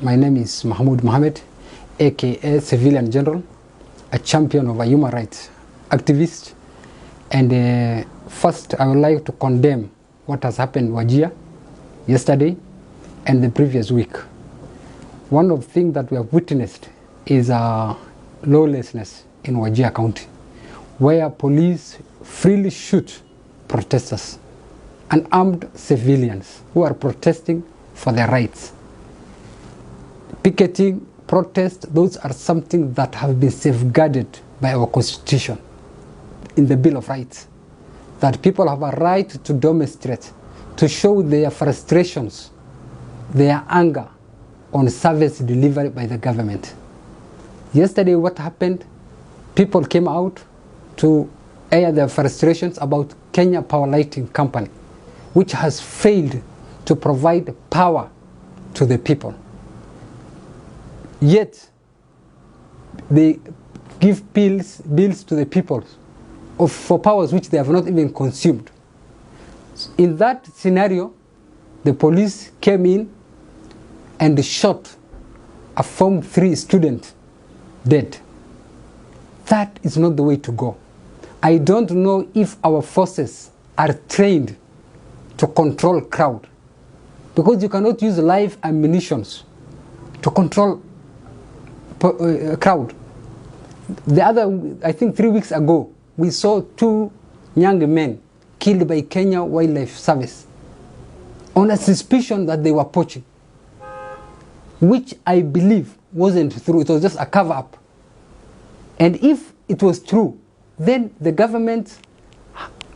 My name is Mohamed, aka Civilian General, a champion of a human rights activist. And first, I would like to condemn what has happened in Wajir yesterday and the previous week. One of the things that we have witnessed is lawlessness in Wajir County, where police freely shoot protesters, unarmed civilians who are protesting for their rights. Picketing, protest, those are something that have been safeguarded by our constitution in the Bill of Rights. That people have a right to demonstrate, to show their frustrations, their anger on service delivered by the government. Yesterday what happened, people came out to air their frustrations about Kenya Power Lighting Company, which has failed to provide power to the people. Yet, they give bills to the people for powers which they have not even consumed. In that scenario, the police came in and shot a Form 3 student dead. That is not the way to go. I don't know if our forces are trained to control crowd, because you cannot use live ammunition to control crowd. I think 3 weeks ago, we saw 2 young men killed by Kenya Wildlife Service on a suspicion that they were poaching, which I believe wasn't true. It was just a cover-up. And if it was true, then the government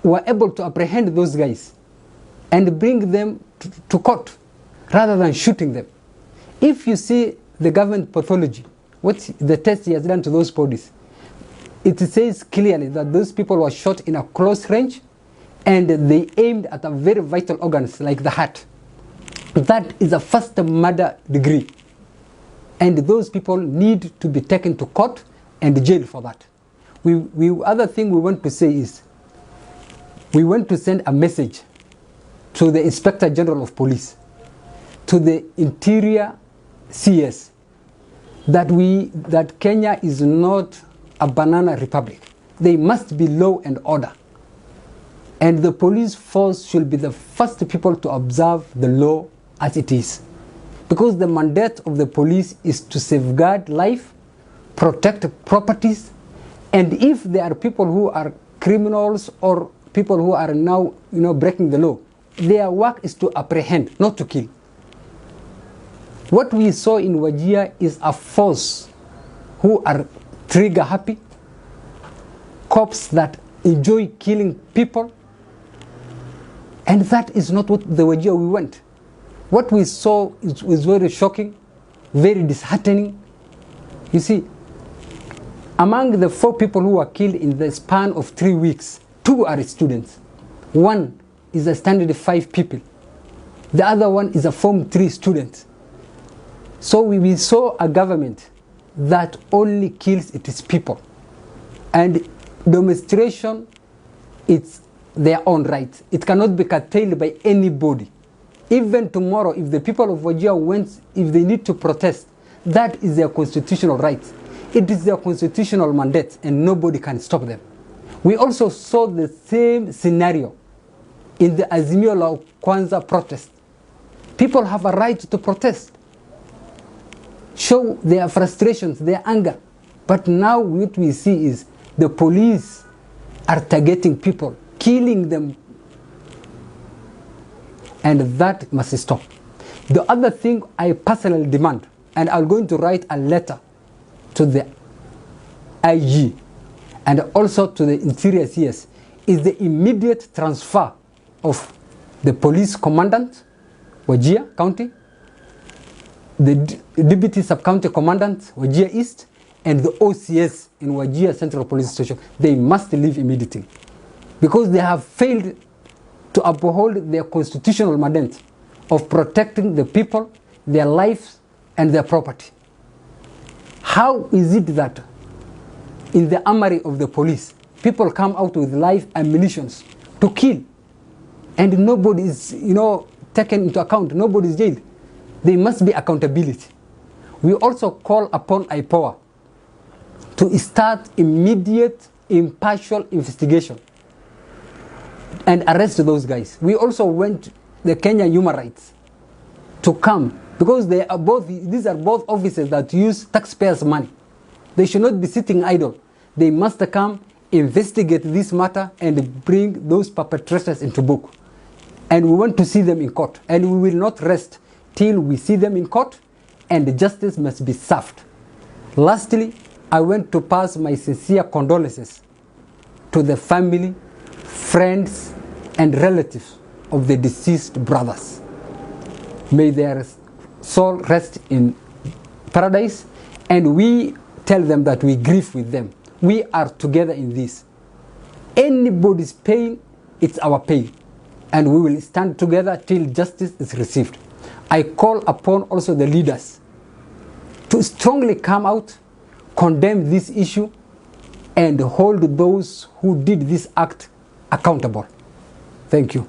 were able to apprehend those guys and bring them to court rather than shooting them. If you see the government pathology, what the test he has done to those bodies, it says clearly that those people were shot in a close range and they aimed at a very vital organs like the heart. That is a first murder degree. And those people need to be taken to court and jail for that. Other thing we want to say is, we want to send a message to the Inspector General of Police, to the Interior CS, that Kenya is not a banana republic. They must be law and order. And the police force should be the first people to observe the law as it is. Because the mandate of the police is to safeguard life, protect properties, and if there are people who are criminals or people who are now breaking the law, their work is to apprehend, not to kill. What we saw in Wajir is a force who are trigger happy, cops that enjoy killing people, and that is not what the Wajir we want. What we saw was very shocking, very disheartening. You see, among the 4 people who were killed in the span of 3 weeks, 2 are students. 1 is a standard 5 people. The other one is a Form 3 student. So we saw a government that only kills its people. And demonstration, it's their own right. It cannot be curtailed by anybody. Even tomorrow, if the people of Wajir if they need to protest, that is their constitutional right. It is their constitutional mandate and nobody can stop them. We also saw the same scenario in the Azimio la Kwanza protest. People have a right to protest, show their frustrations, their anger. But now what we see is the police are targeting people, killing them, and that must stop. The other thing I personally demand, and I'm going to write a letter to the IG and also to the Interior CS, is the immediate transfer of the police commandant, Wajir County, the Deputy Sub-County Commandant, Wajir East, and the OCS in Wajir Central Police Station. They must leave immediately, because they have failed to uphold their constitutional mandate of protecting the people, their lives, and their property. How is it that in the armory of the police, people come out with live ammunition to kill, and nobody is taken into account, nobody is jailed? There must be accountability. We also call upon IPOA to start immediate impartial investigation and arrest those guys. We also want the Kenya Human Rights to come, because these are both officers that use taxpayers' money. They should not be sitting idle. They must come, investigate this matter, and bring those perpetrators into book. And we want to see them in court. And we will not rest till we see them in court, and justice must be served. Lastly, I want to pass my sincere condolences to the family, friends, and relatives of the deceased brothers. May their soul rest in paradise, and we tell them that we grieve with them. We are together in this. Anybody's pain, it's our pain, and we will stand together till justice is received. I call upon also the leaders to strongly come out, condemn this issue, and hold those who did this act accountable. Thank you.